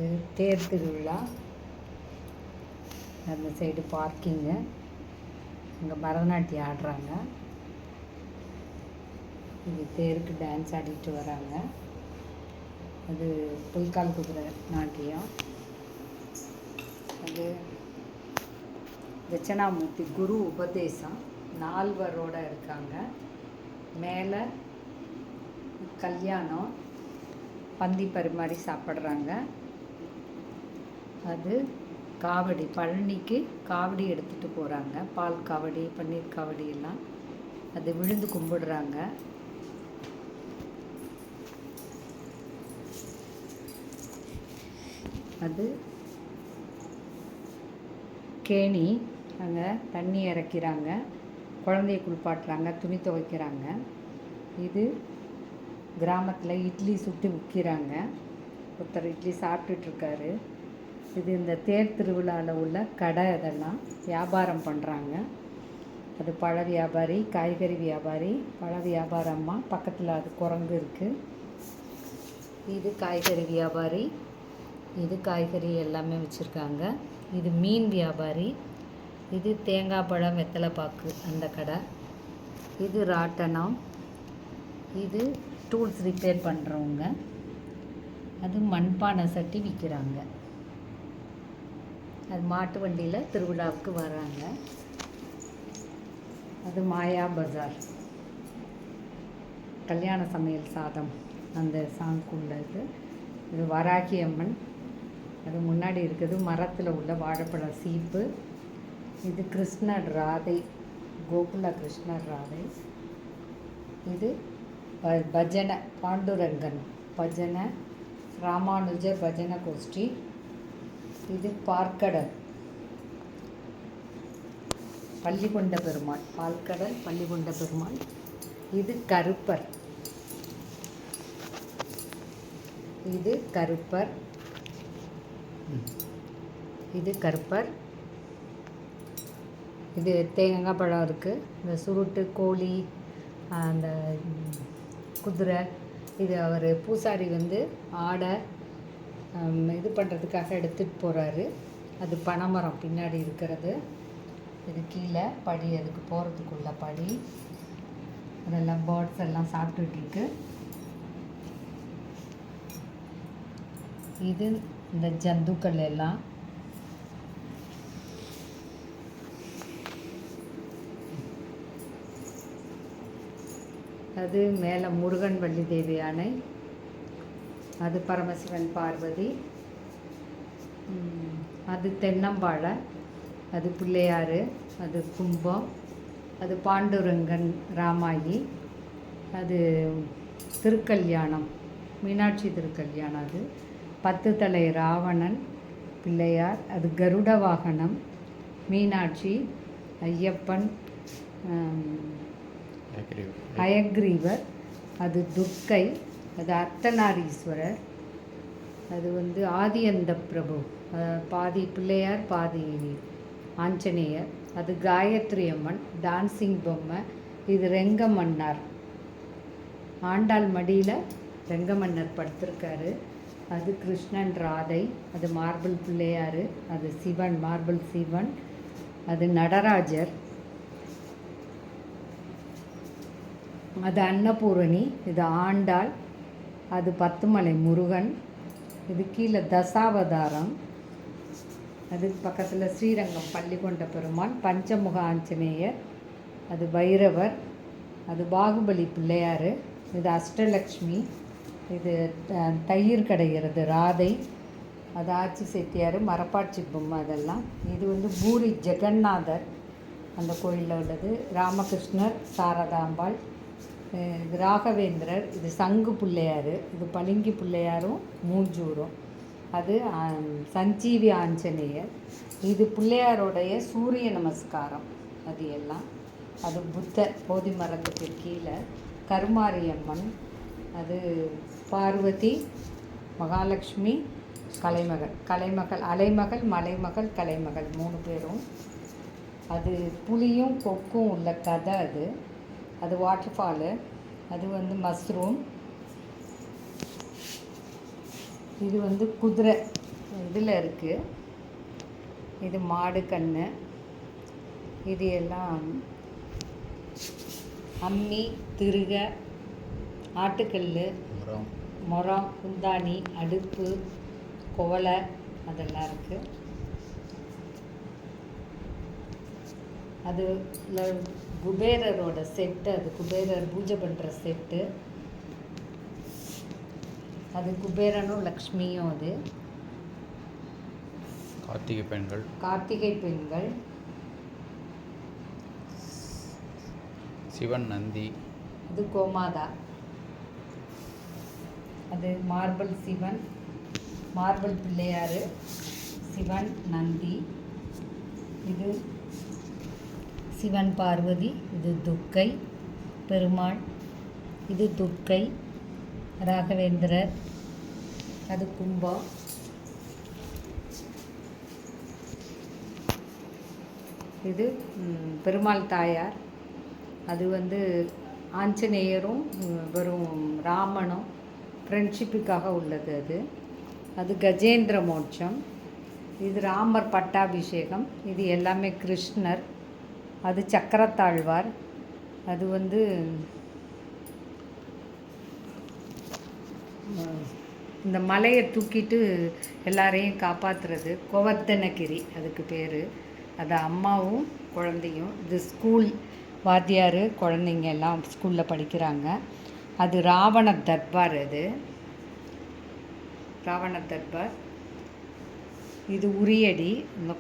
இது தேர் திருவிழா. அந்த சைடு பார்க்கிங்கு. இங்கே பரதநாட்டியம் ஆடுறாங்க. இது தேருக்கு டான்ஸ் ஆடிட்டு வராங்க. அது புல்கால் குதிரை நாட்டியம். அது தட்சிணாமூர்த்தி குரு உபதேசம் நால்வரோடு இருக்காங்க. மேலே கல்யாணம் பந்தி பரிமாறி சாப்பிட்றாங்க. அது காவடி, பழனிக்கு காவடி எடுத்துகிட்டு போகிறாங்க. பால் காவடி, பன்னீர் காவடி எல்லாம் அது விழுந்து கும்பிடுறாங்க. அது கேணி, அங்கே தண்ணி இறக்கிறாங்க, குழந்தைய குளிப்பாட்டுறாங்க, துணி துவைக்கிறாங்க. இது கிராமத்தில் இட்லி சுட்டு விற்கிறாங்க. ஒருத்தர் இட்லி சாப்பிட்டுட்ருக்காரு. இது இந்த தேர் திருவிழாவில் உள்ள கடை. இதெல்லாம் வியாபாரம் பண்ணுறாங்க. அது பழ வியாபாரி, காய்கறி வியாபாரி, பழ வியாபாரம்மா பக்கத்தில் அது குரங்கு இருக்குது. இது காய்கறி வியாபாரி. இது காய்கறி எல்லாமே வச்சுருக்காங்க. இது மீன் வியாபாரி. இது தேங்காய் பழம், வெத்தலை பாக்கு அந்த கடை. இது ராட்டனம். இது டூல்ஸ் ரிப்பேர் பண்ணுறவங்க. அது மண்பானை சட்டி விற்கிறாங்க. அது மாட்டு வண்டியில் திருவிழாவுக்கு வராங்க. அது மாயா பஜார். கல்யாண சமையல் சாதம் அந்த சாங்குள்ளது. இது வராகி அம்மன். அது முன்னாடி இருக்குது மரத்தில் உள்ள வாழைப்பழ சீப்பு. இது கிருஷ்ணர் ராதை, கோகுல கிருஷ்ணர் ராதை. இது பஜனை பாண்டுரங்கன் பஜனை, ராமானுஜர் பஜனை கோஷ்டி. இது பார்க்கடல் பள்ளிகொண்ட பெருமாள், பால்கடல் பள்ளிகொண்ட பெருமாள். இது கருப்பர். இது கருப்பர். இது கருப்பர். இது தேங்காய் பழம் இருக்குது. இந்த சுருட்டு, கோழி, அந்த குதிரை. இது அவர் பூசாரி வந்து ஆடை இது பண்ணுறதுக்காக எடுத்துகிட்டு போகிறாரு. அது பனைமரம் பின்னாடி இருக்கிறது. இது கீழே படி, அதுக்கு போகிறதுக்குள்ள படி. அதெல்லாம் பேர்ட்ஸ் எல்லாம் சாப்பிட்டுட்ருக்கு. இது இந்த ஜந்துக்கள் எல்லாம். அது மேலே முருகன், வள்ளி தேவி யானை. அது பரமசிவன், பார்வதி. அது தென்னம்பாழை. அது பிள்ளையார். அது கும்பம். அது பாண்டுரங்கன், ராமாயி. அது திருக்கல்யாணம், மீனாட்சி திருக்கல்யாணம். அது 10 தலை ராவணன், பிள்ளையார். அது கருட வாகனம், மீனாட்சி, ஐயப்பன், ஹயக்ரீவர். அது துர்க்கை. அது அர்த்தநாரீஸ்வரர். அது வந்து ஆதியந்த பிரபு, பாதி பிள்ளையார் பாதி ஆஞ்சநேயர். அது காயத்ரி அம்மன், டான்சிங் பொம்மை. இது ரெங்கமன்னார், ஆண்டாள் மடியில் ரெங்கமன்னர் படுத்திருக்காரு. அது கிருஷ்ணன், ராதை. அது மார்பிள் பிள்ளையார். அது சிவன், மார்பிள் சிவன். அது நடராஜர். அது அன்னபூரணி. இது ஆண்டாள். அது 10 மலை முருகன். இது கீழே தசாவதாரம். அது பக்கத்தில் ஸ்ரீரங்கம் பள்ளிகொண்ட பெருமாள், பஞ்சமுக ஆஞ்சநேயர். அது பைரவர். அது பாகுபலி பிள்ளையார். இது அஷ்டலக்ஷ்மி. இது தயிர் கடைகிறது ராதை. அது ஆட்சி செட்டியார், மரப்பாட்சி பொம்மை அதெல்லாம். இது வந்து பூரி ஜெகநாதர் அந்த கோயிலில் உள்ளது. ராமகிருஷ்ணர், சாரதாம்பாள். இது ராகவேந்திரர். இது சங்கு பிள்ளையார். இது பளிங்கி பிள்ளையாரும் மூஞ்சூரும். அது சஞ்சீவி ஆஞ்சநேயர். இது பிள்ளையாரோடைய சூரிய நமஸ்காரம். அது எல்லாம். அது புத்தர், போதி மரத்துக்கு கீழே. கருமாரியம்மன். அது பார்வதி, மகாலட்சுமி, கலைமகள், அலைமகள், மலைமகள், கலைமகள் 3 பேரும். அது புலியும் கொக்கும் உள்ள கதை. அது வாட்டர்ஃபாலு. அது வந்து மஷ்ரூம். இது வந்து குதிரை. இதில் இருக்குது. இது மாடு கன்று. இது எல்லாம் அம்மி, திருக, ஆட்டுக்கல், முறம், குந்தாணி, அடுப்பு, குவளை அதெல்லாம் இருக்குது. அது குபேரரோட செட்டு. அது குபேரர் பூஜை பண்ணுற செட்டு. அது குபேரனும் லக்ஷ்மியும். அது கார்த்திகை பெண்கள். சிவன் நந்தி. இது கோமாதா. அது மார்பிள் சிவன், மார்பிள் பிள்ளையார், சிவன் நந்தி. இது சிவன் பார்வதி. இது துர்க்கை பெருமாள். இது துர்க்கை ராகவேந்திரர். அது கும்பம். இது பெருமாள் தாயார். அது ஆஞ்சநேயரும் வெறும் ராமனும் ஃப்ரெண்ட்ஷிப்புக்காக உள்ளது. அது கஜேந்திர மோட்சம். இது ராமர் பட்டாபிஷேகம். இது எல்லாமே கிருஷ்ணர். அது சக்கரத்தாழ்வார். அது இந்த மலையை தூக்கிட்டு எல்லாரையும் காப்பாற்றுறது கோவர்த்தனகிரி அதுக்கு பேர். அது அம்மாவும் குழந்தையும். இது ஸ்கூல் வாத்தியார் குழந்தைங்க எல்லாம் ஸ்கூலில் படிக்கிறாங்க. அது ராவண தர்பார். அது ராவண தர்பார். இது உரியடி. இந்த